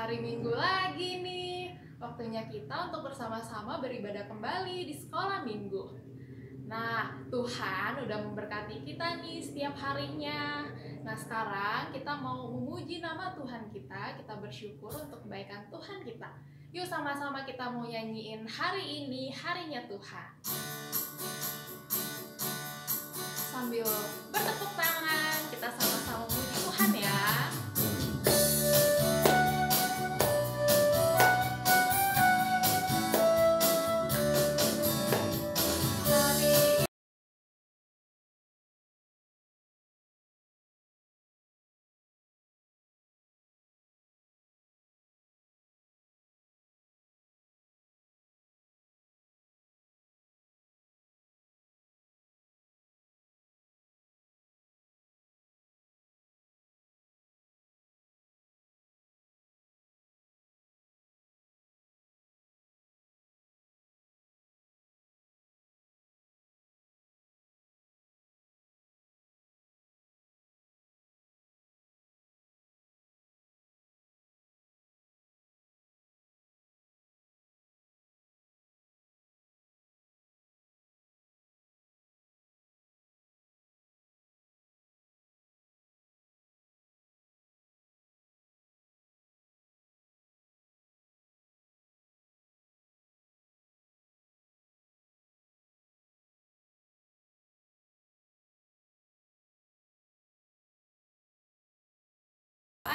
hari Minggu lagi nih. Waktunya kita untuk bersama-sama beribadah kembali di sekolah minggu. Nah, Tuhan udah memberkati kita nih setiap harinya. Nah, sekarang kita mau memuji nama Tuhan kita bersyukur untuk kebaikan Tuhan kita. Yuk sama-sama kita mau nyanyiin hari ini, harinya Tuhan. Sambil bertepuk tangan, kita sama-sama memuji Tuhan ya.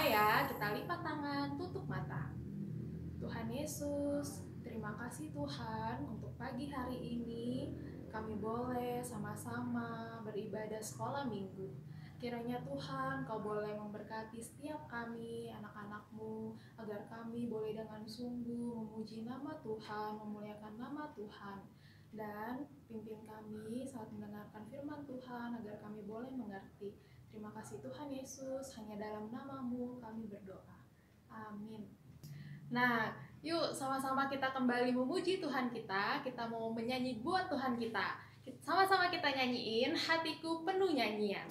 Ya, kita lipat tangan, tutup mata. Tuhan Yesus, terima kasih Tuhan untuk pagi hari ini kami boleh sama-sama beribadah sekolah minggu. Kiranya Tuhan Kau boleh memberkati setiap kami, anak-anak-Mu, agar kami boleh dengan sungguh memuji nama Tuhan, memuliakan nama Tuhan. Dan pimpin kami saat mendengarkan firman Tuhan agar kami boleh mengerti. Terima kasih Tuhan Yesus, hanya dalam nama-Mu kami berdoa. Amin. Nah, yuk sama-sama kita kembali memuji Tuhan kita. Kita mau menyanyi buat Tuhan kita. Sama-sama kita nyanyiin Hatiku Penuh Nyanyian.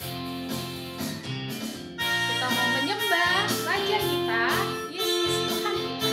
Kita mau menyembah Raja kita, Yesus Tuhan kita.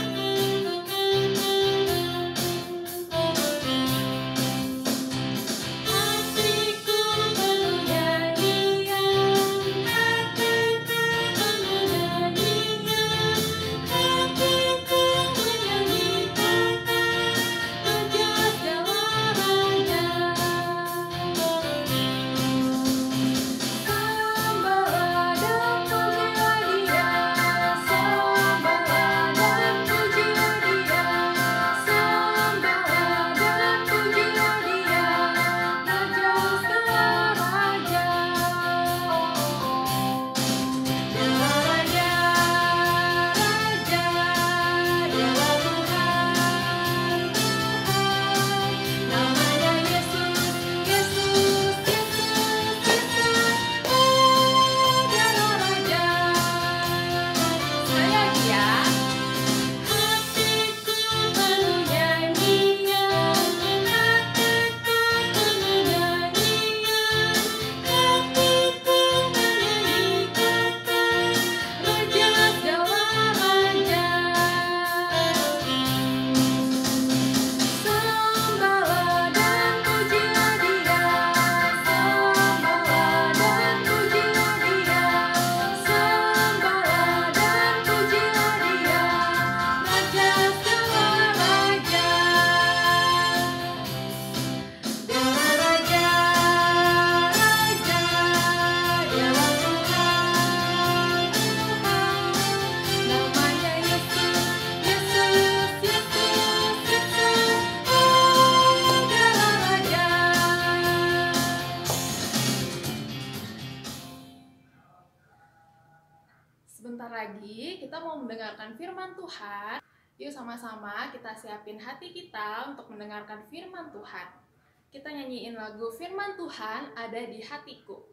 Sebentar lagi kita mau mendengarkan firman Tuhan. Yuk sama-sama kita siapin hati kita untuk mendengarkan firman Tuhan. Kita nyanyiin lagu Firman Tuhan Ada di Hatiku.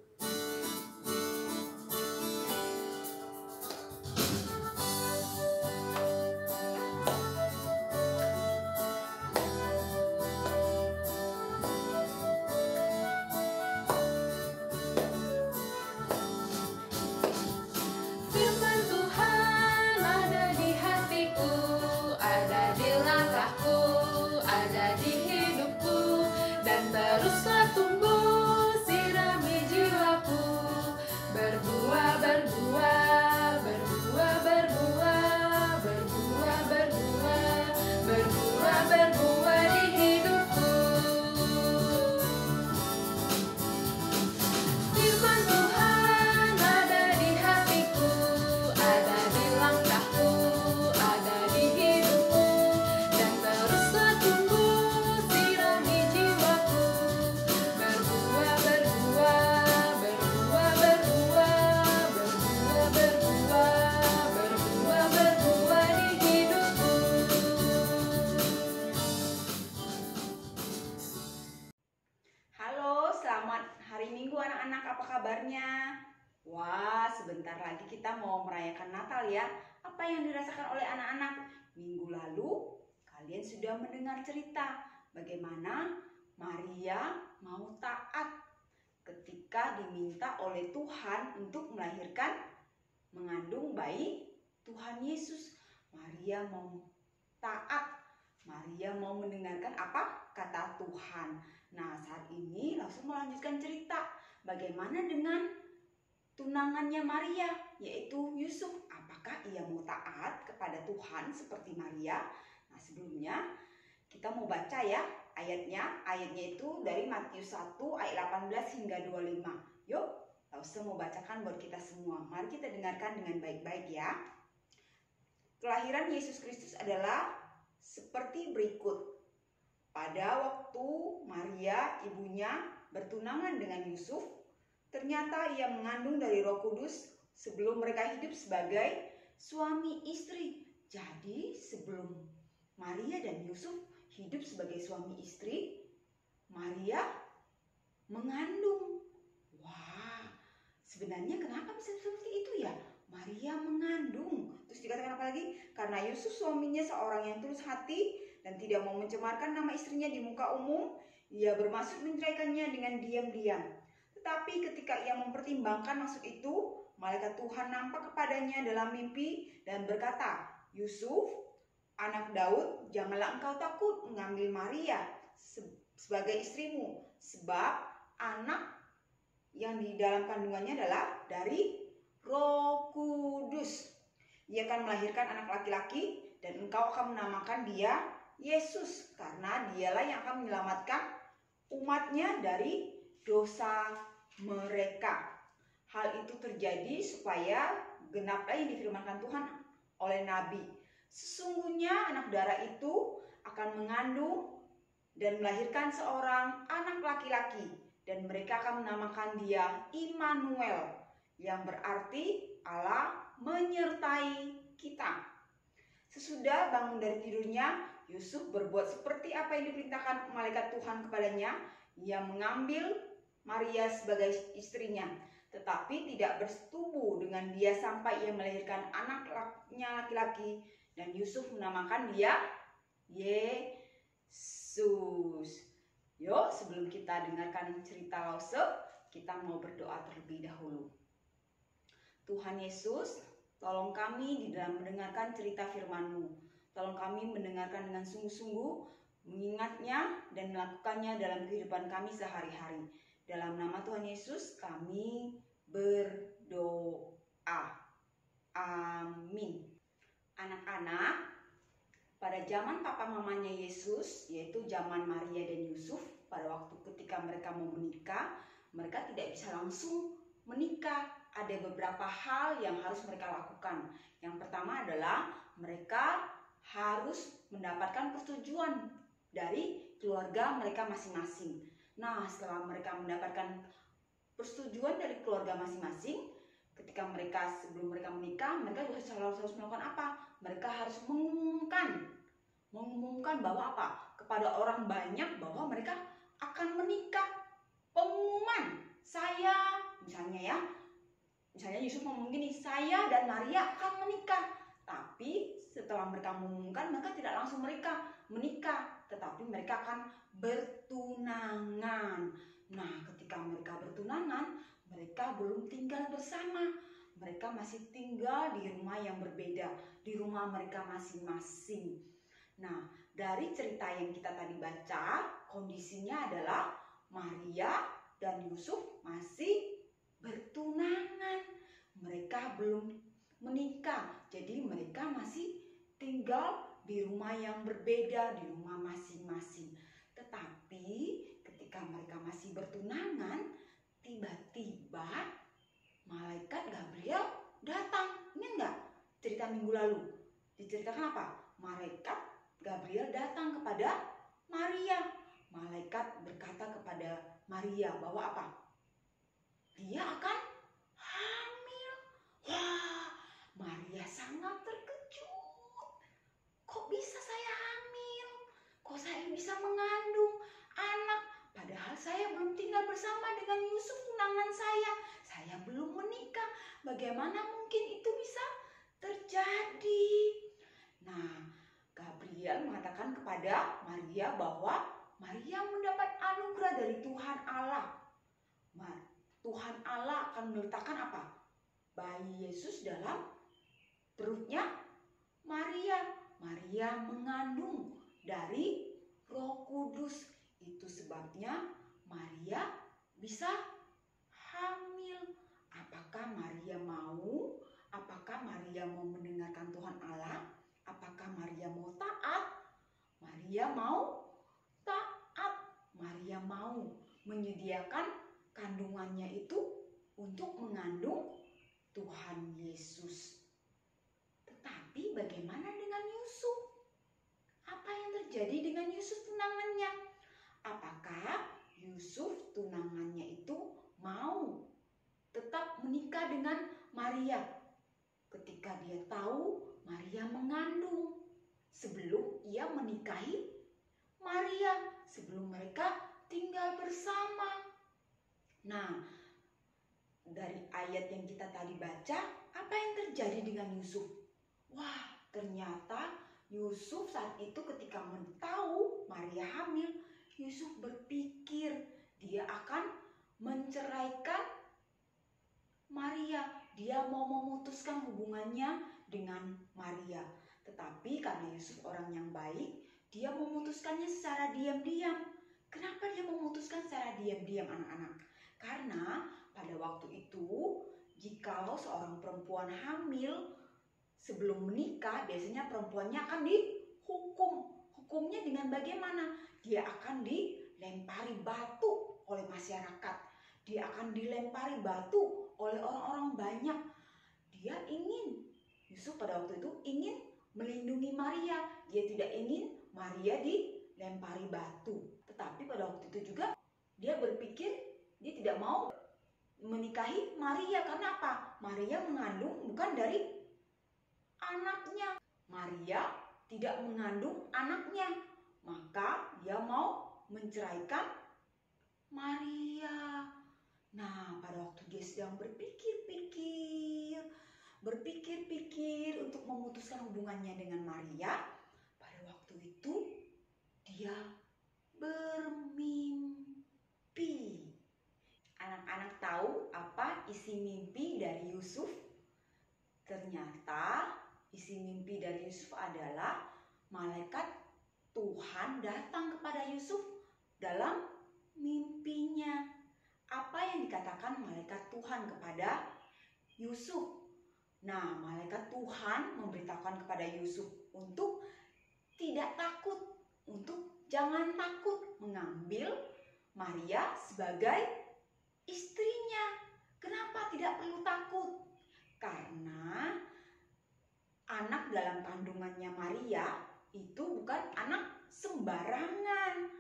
Firman Tuhan ada di hatiku. apa kabarnya? Wah, sebentar lagi kita mau merayakan Natal ya. Apa yang dirasakan oleh anak-anak? Minggu lalu kalian sudah mendengar cerita bagaimana Maria mau taat ketika diminta oleh Tuhan untuk mengandung bayi Tuhan Yesus. Maria mau taat. Maria mau mendengarkan apa kata Tuhan. Nah, saat ini langsung melanjutkan cerita. Bagaimana dengan tunangannya Maria, yaitu Yusuf? Apakah ia mau taat kepada Tuhan seperti Maria? Nah, sebelumnya kita mau baca ya ayatnya. Ayatnya itu dari Matius 1 ayat 18 hingga 25. Yuk, langsung mau bacakan buat kita semua. Mari kita dengarkan dengan baik-baik ya. Kelahiran Yesus Kristus adalah seperti berikut. Pada waktu Maria, ibunya, bertunangan dengan Yusuf, ternyata ia mengandung dari Roh Kudus sebelum mereka hidup sebagai suami istri. Jadi sebelum Maria dan Yusuf hidup sebagai suami istri, Maria mengandung. Wah, sebenarnya kenapa bisa seperti itu ya? Maria mengandung. Terus dikatakan apa lagi? Karena Yusuf suaminya seorang yang tulus hati dan tidak mau mencemarkan nama istrinya di muka umum, ia bermaksud menceraikannya dengan diam-diam. Tetapi ketika ia mempertimbangkan maksud itu, malaikat Tuhan nampak kepadanya dalam mimpi dan berkata, "Yusuf, anak Daud, janganlah engkau takut mengambil Maria sebagai istrimu, sebab anak yang di dalam kandungannya adalah dari Roh Kudus. Ia akan melahirkan anak laki-laki dan engkau akan menamakan dia Yesus, karena dialah yang akan menyelamatkan umatnya dari dosa mereka." Hal itu terjadi supaya genaplah yang difirmankan Tuhan oleh Nabi. Sesungguhnya anak darah itu akan mengandung dan melahirkan seorang anak laki-laki, dan mereka akan menamakan dia Immanuel, yang berarti Allah menyertai kita. Sesudah bangun dari tidurnya, Yusuf berbuat seperti apa yang diperintahkan malaikat Tuhan kepadanya. Ia mengambil Maria sebagai istrinya, tetapi tidak bersetubuh dengan dia sampai ia melahirkan anaknya laki-laki, dan Yusuf menamakan dia Yesus. Yuk, sebelum kita dengarkan cerita Lause, kita mau berdoa terlebih dahulu. Tuhan Yesus, tolong kami di dalam mendengarkan cerita firman-Mu. Tolong kami mendengarkan dengan sungguh-sungguh, mengingatnya dan melakukannya dalam kehidupan kami sehari-hari. Dalam nama Tuhan Yesus kami berdoa. Amin. Anak-anak, pada zaman papa mamanya Yesus, yaitu zaman Maria dan Yusuf, pada waktu ketika mereka mau menikah, mereka tidak bisa langsung menikah. Ada beberapa hal yang harus mereka lakukan. Yang pertama adalah mereka harus mendapatkan persetujuan dari keluarga mereka masing-masing. Nah, setelah mereka mendapatkan persetujuan dari keluarga masing-masing, ketika sebelum mereka menikah, mereka juga harus melakukan apa? Mereka harus mengumumkan bahwa apa? Kepada orang banyak bahwa mereka akan menikah. Pengumuman, misalnya Yusuf ngomong gini, saya dan Maria akan menikah. Tapi setelah mereka mengumumkan, mereka tidak langsung menikah, tetapi mereka akan bertunangan. Nah, ketika mereka bertunangan, mereka belum tinggal bersama. Mereka masih tinggal di rumah yang berbeda, di rumah mereka masing-masing. Nah, dari cerita yang kita tadi baca, kondisinya adalah Maria dan Yusuf masih bertunangan. Mereka belum menikah, jadi mereka masih tinggal di rumah yang berbeda, di rumah masing-masing. Tetapi ketika mereka masih bertunangan, tiba-tiba malaikat Gabriel datang. Ingat nggak cerita minggu lalu? Diceritakan apa? Malaikat Gabriel datang kepada Maria. Malaikat berkata kepada Maria bahwa apa? Dia akan hamil. Wah, Maria sangat terkejut. Kok bisa saya hamil? Kok saya bisa mengandung anak? Padahal saya belum tinggal bersama dengan Yusuf tunangan Saya belum menikah. Bagaimana mungkin itu bisa terjadi? Nah, Gabriel mengatakan kepada Maria bahwa Maria mendapat anugerah dari Tuhan Allah. Tuhan Allah akan meletakkan apa? Bayi Yesus dalam perutnya Maria. Maria mengandung dari Roh Kudus. Itu sebabnya Maria bisa hamil. Apakah Maria mau? Apakah Maria mau mendengarkan Tuhan Allah? Apakah Maria mau taat? Maria mau taat. Maria mau menyediakan kandungannya itu untuk mengandung Tuhan Yesus. Tetapi bagaimana dengan Yusuf? Apa yang terjadi dengan Yusuf tunangannya? Apakah Yusuf tunangannya itu mau tetap menikah dengan Maria ketika dia tahu Maria mengandung sebelum ia menikahi Maria, sebelum mereka tinggal bersama? Nah, dari ayat yang kita tadi baca, apa yang terjadi dengan Yusuf? Wah, ternyata Yusuf saat itu ketika tahu Maria hamil, Yusuf berpikir dia akan menceraikan Maria. Dia mau memutuskan hubungannya dengan Maria. Tetapi karena Yusuf orang yang baik, dia memutuskannya secara diam-diam. Kenapa dia memutuskan secara diam-diam, anak-anak? Karena pada waktu itu, jikalau seorang perempuan hamil sebelum menikah, biasanya perempuannya akan dihukum. Hukumnya dengan bagaimana? Dia akan dilempari batu oleh masyarakat. Dia akan dilempari batu oleh orang-orang banyak. Yusuf pada waktu itu ingin melindungi Maria. Dia tidak ingin Maria dilempari batu. Tetapi pada waktu itu juga dia berpikir dia tidak mau menikahi Maria. Karena apa? Maria mengandung bukan dari anaknya. Maria tidak mengandung anaknya. Maka dia mau menceraikan Maria. Nah, pada waktu dia sedang berpikir untuk memutuskan hubungannya dengan Maria, pada waktu itu dia bermimpi. Anak-anak tahu apa isi mimpi dari Yusuf? Ternyata isi mimpi dari Yusuf adalah malaikat Tuhan datang kepada Yusuf dalam mimpinya. Apa yang dikatakan malaikat Tuhan kepada Yusuf? Nah, malaikat Tuhan memberitahukan kepada Yusuf untuk tidak takut, untuk jangan takut mengambil Maria sebagai istrinya. Kenapa tidak perlu takut? Karena anak dalam kandungannya Maria itu bukan anak sembarangan.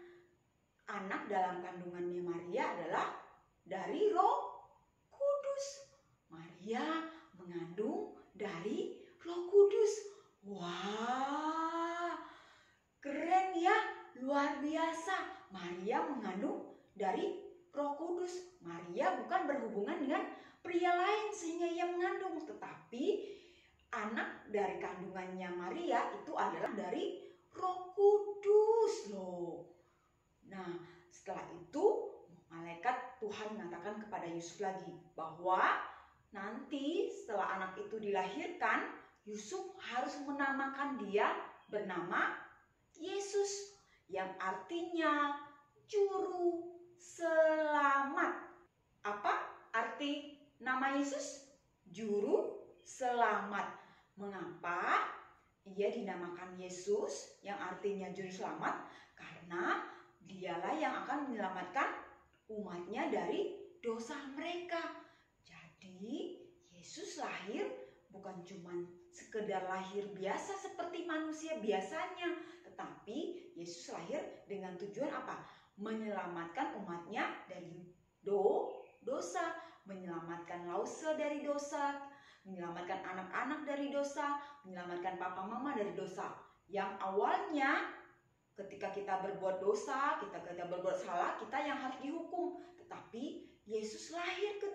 Anak dalam kandungannya Maria adalah dari Roh Kudus. Maria mengandung dari Roh Kudus. Wah, keren ya, luar biasa. Maria mengandung dari Roh Kudus. Maria bukan berhubungan dengan pria lain sehingga ia mengandung, tetapi anak dari kandungannya Maria itu adalah dari Roh Kudus loh. Nah, setelah itu malaikat Tuhan mengatakan kepada Yusuf lagi bahwa nanti setelah anak itu dilahirkan, Yusuf harus menamakan dia bernama Yesus, yang artinya juru selamat. Apa arti nama Yesus? Juru selamat. Mengapa ia dinamakan Yesus yang artinya juru selamat? Karena dialah yang akan menyelamatkan umatnya dari dosa mereka. Jadi Yesus lahir bukan cuma sekedar lahir biasa seperti manusia biasanya, tetapi Yesus lahir dengan tujuan apa? Menyelamatkan umatnya dari dosa, menyelamatkan Lause dari dosa, menyelamatkan anak-anak dari dosa, menyelamatkan papa mama dari dosa. Yang awalnya ketika kita berbuat dosa, kita berbuat salah, kita yang harus dihukum. Tetapi Yesus lahir ke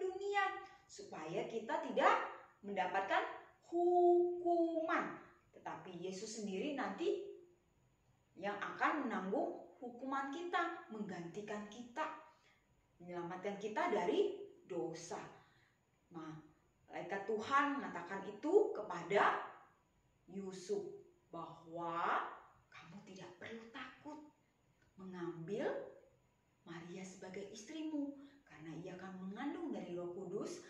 supaya kita tidak mendapatkan hukuman. Tetapi Yesus sendiri nanti yang akan menanggung hukuman kita, menggantikan kita, menyelamatkan kita dari dosa. Malaikat Tuhan mengatakan itu kepada Yusuf bahwa kamu tidak perlu takut mengambil Maria sebagai istrimu, karena ia akan mengandung dari Roh Kudus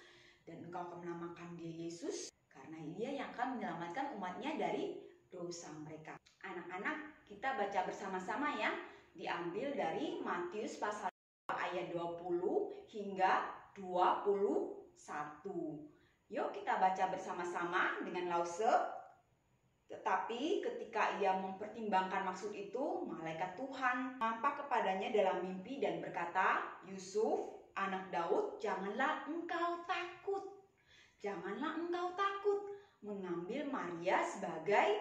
dan engkau akan menamakan dia Yesus, karena dia yang akan menyelamatkan umatnya dari dosa mereka. Anak-anak, kita baca bersama-sama ya, diambil dari Matius pasal ayat 20 hingga 21. Yuk kita baca bersama-sama dengan Lause. Tetapi ketika ia mempertimbangkan maksud itu, malaikat Tuhan nampak kepadanya dalam mimpi dan berkata, Yusuf, anak Daud, janganlah engkau takut. Janganlah engkau takut mengambil Maria sebagai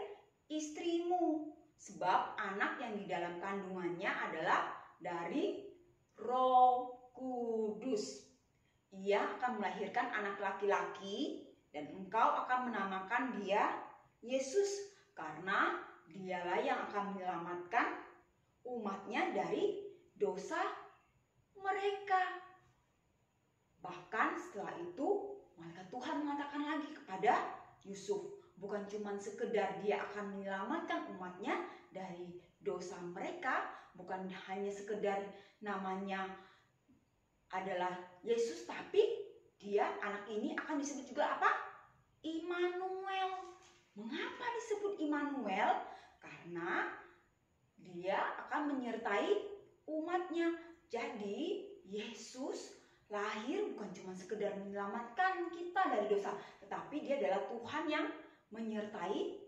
istrimu. Sebab anak yang di dalam kandungannya adalah dari Roh Kudus. Ia akan melahirkan anak laki-laki dan engkau akan menamakan dia Yesus, karena dialah yang akan menyelamatkan umatnya dari dosa mereka. Bahkan setelah itu malaikat Tuhan mengatakan lagi kepada Yusuf, bukan cuma sekedar dia akan menyelamatkan umatnya dari dosa mereka, bukan hanya sekedar namanya adalah Yesus, tapi dia, anak ini akan disebut juga apa? Immanuel. Mengapa disebut Immanuel? Karena dia akan menyertai umatnya. Jadi Yesus lahir bukan cuma sekedar menyelamatkan kita dari dosa, tetapi dia adalah Tuhan yang menyertai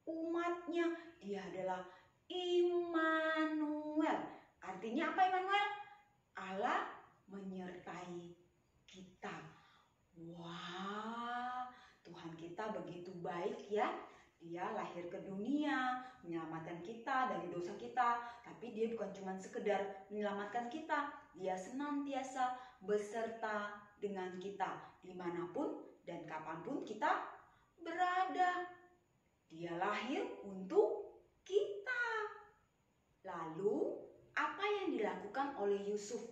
umatnya. Dia adalah Immanuel. Artinya apa Immanuel? Allah menyertai kita. Wah, Tuhan kita begitu baik ya. Dia lahir ke dunia, menyelamatkan kita dari dosa kita. Tapi dia bukan cuma sekedar menyelamatkan kita. Dia senantiasa beserta dengan kita dimanapun dan kapanpun kita berada. Dia lahir untuk kita. Lalu, apa yang dilakukan oleh Yusuf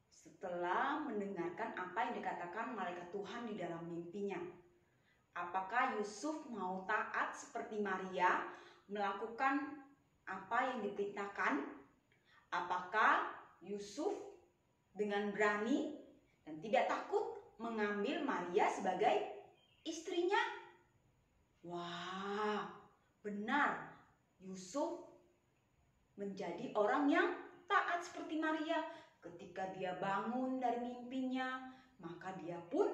setelah mendengarkan apa yang dikatakan malaikat Tuhan di dalam mimpinya? Apakah Yusuf mau taat seperti Maria, melakukan apa yang diperintahkan? Apakah Yusuf dengan berani dan tidak takut mengambil Maria sebagai istrinya? Wah, benar. Yusuf menjadi orang yang taat seperti Maria. Ketika dia bangun dari mimpinya, maka dia pun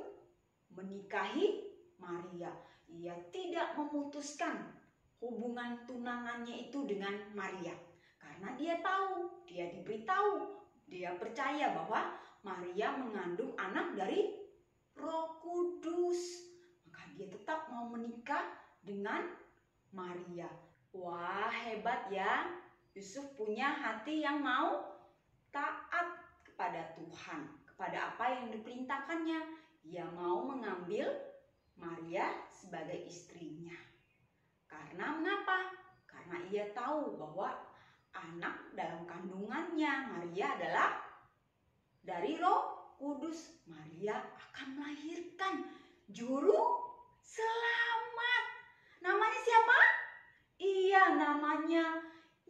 menikahi Maria. Ia tidak memutuskan hubungan tunangannya itu dengan Maria. Karena dia tahu, dia diberitahu, dia percaya bahwa Maria mengandung anak dari Roh Kudus. Maka dia tetap mau menikah dengan Maria. Wah, hebat ya. Yusuf punya hati yang mau taat kepada Tuhan, kepada apa yang diperintahkannya. Ia mau mengambil Maria sebagai istrinya. Karena mengapa? Karena ia tahu bahwa anak dalam kandungannya Maria adalah dari Roh Kudus. Maria akan melahirkan juru selamat. Namanya siapa? Iya, namanya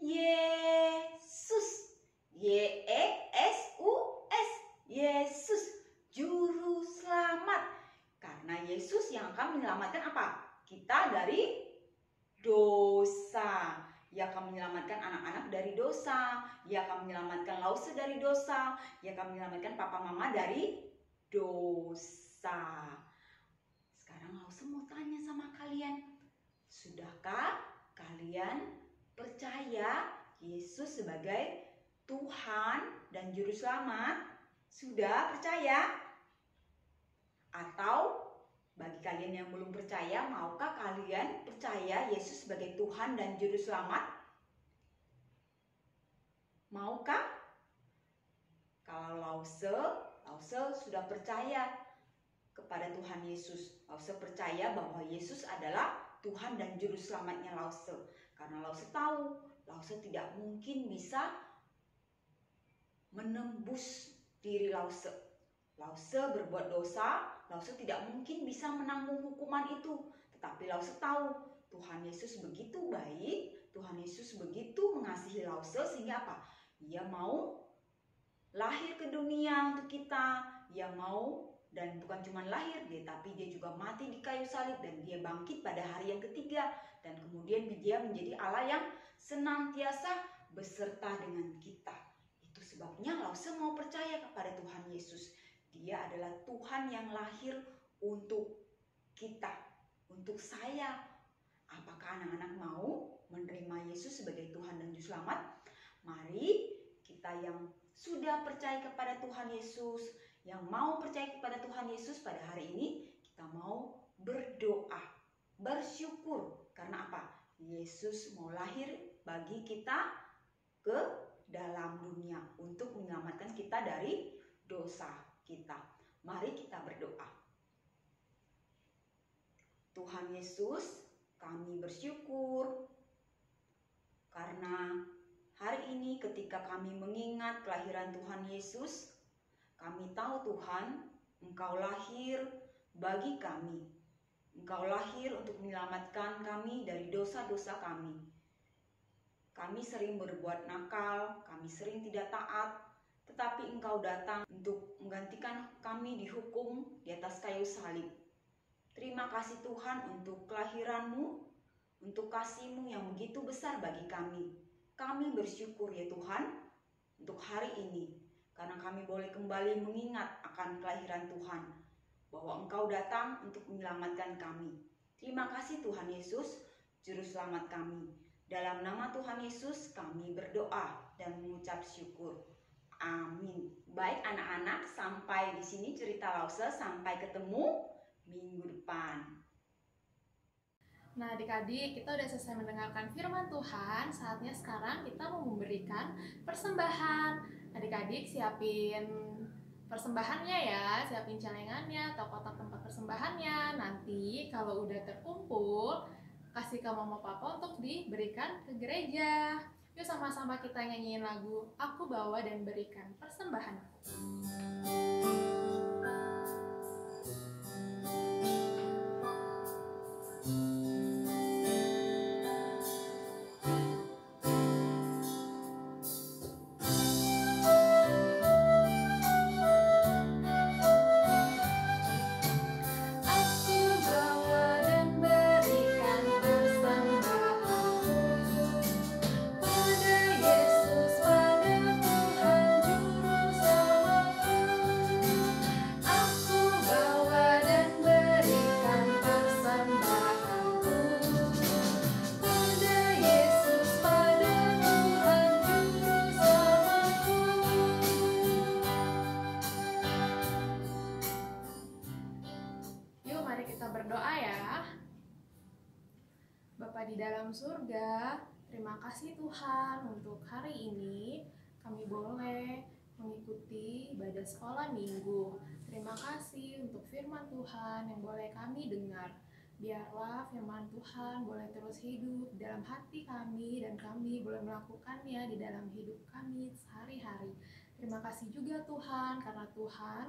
Yesus. Y-E-S-U-S. Yesus, juru selamat. Karena Yesus yang akan menyelamatkan apa? Kita dari dosa. Ia akan menyelamatkan anak-anak dari dosa. Ia akan menyelamatkan Lause dari dosa. Ia akan menyelamatkan papa mama dari dosa. Sekarang Lause mau tanya sama kalian. Sudahkah kalian percaya Yesus sebagai Tuhan dan Juru Selamat? Sudah percaya? Atau bagi kalian yang belum percaya, maukah kalian percaya Yesus sebagai Tuhan dan Juru Selamat? Maukah? Kalau Lause sudah percaya kepada Tuhan Yesus. Lause percaya bahwa Yesus adalah Tuhan dan Juru Selamatnya Lause. Karena Lause tahu, Lause tidak mungkin bisa menembus diri Lause. Lause berbuat dosa, Lause tidak mungkin bisa menanggung hukuman itu. Tetapi Lause tahu, Tuhan Yesus begitu baik, Tuhan Yesus begitu mengasihi Lause sehingga apa? Dia mau lahir ke dunia untuk kita, dia mau, dan bukan cuma lahir dia, tapi dia juga mati di kayu salib dan dia bangkit pada hari yang ketiga, dan kemudian dia menjadi Allah yang senantiasa beserta dengan kita. Itu sebabnya Lause mau percaya kepada Tuhan Yesus. Dia adalah Tuhan yang lahir untuk kita, untuk saya. Apakah anak-anak mau menerima Yesus sebagai Tuhan dan Juru Selamat? Mari kita yang sudah percaya kepada Tuhan Yesus, yang mau percaya kepada Tuhan Yesus pada hari ini, kita mau berdoa, bersyukur. Karena apa? Yesus mau lahir bagi kita ke dalam dunia untuk menyelamatkan kita dari dosa kita. Mari kita berdoa. Tuhan Yesus, kami bersyukur karena hari ini ketika kami mengingat kelahiran Tuhan Yesus, kami tahu Tuhan, Engkau lahir bagi kami. Engkau lahir untuk menyelamatkan kami dari dosa-dosa kami. Kami sering berbuat nakal, kami sering tidak taat, tetapi Engkau datang untuk menggantikan kami dihukum di atas kayu salib. Terima kasih Tuhan untuk kelahiran-Mu, untuk kasih-Mu yang begitu besar bagi kami. Kami bersyukur ya Tuhan untuk hari ini, karena kami boleh kembali mengingat akan kelahiran Tuhan, bahwa Engkau datang untuk menyelamatkan kami. Terima kasih Tuhan Yesus, Juru Selamat kami. Dalam nama Tuhan Yesus kami berdoa dan mengucap syukur. Amin. Baik anak-anak, sampai di sini cerita Lause. Sampai ketemu minggu depan. Nah adik-adik, kita udah selesai mendengarkan firman Tuhan. Saatnya sekarang kita mau memberikan persembahan. Adik-adik siapin persembahannya ya, siapin celengannya atau kotak tempat persembahannya. Nanti kalau udah terkumpul, kasih ke mama papa untuk diberikan ke gereja. Yuk sama-sama kita nyanyiin lagu Aku Bawa dan Berikan Persembahanku. Berdoa ya. Bapa di dalam surga, terima kasih Tuhan untuk hari ini kami boleh mengikuti ibadah sekolah minggu. Terima kasih untuk firman Tuhan yang boleh kami dengar. Biarlah firman Tuhan boleh terus hidup dalam hati kami dan kami boleh melakukannya di dalam hidup kami sehari-hari. Terima kasih juga Tuhan karena Tuhan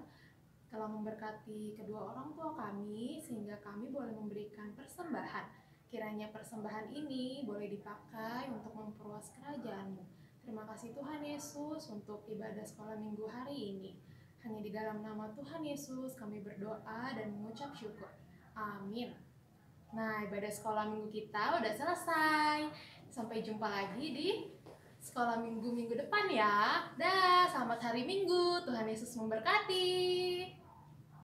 telah memberkati kedua orang tua kami sehingga kami boleh memberikan persembahan. Kiranya persembahan ini boleh dipakai untuk memperluas kerajaan-Mu. Terima kasih Tuhan Yesus untuk ibadah sekolah minggu hari ini. Hanya di dalam nama Tuhan Yesus kami berdoa dan mengucap syukur. Amin. Nah, ibadah sekolah minggu kita udah selesai. Sampai jumpa lagi di sekolah minggu depan ya. Dah, selamat hari Minggu. Tuhan Yesus memberkati.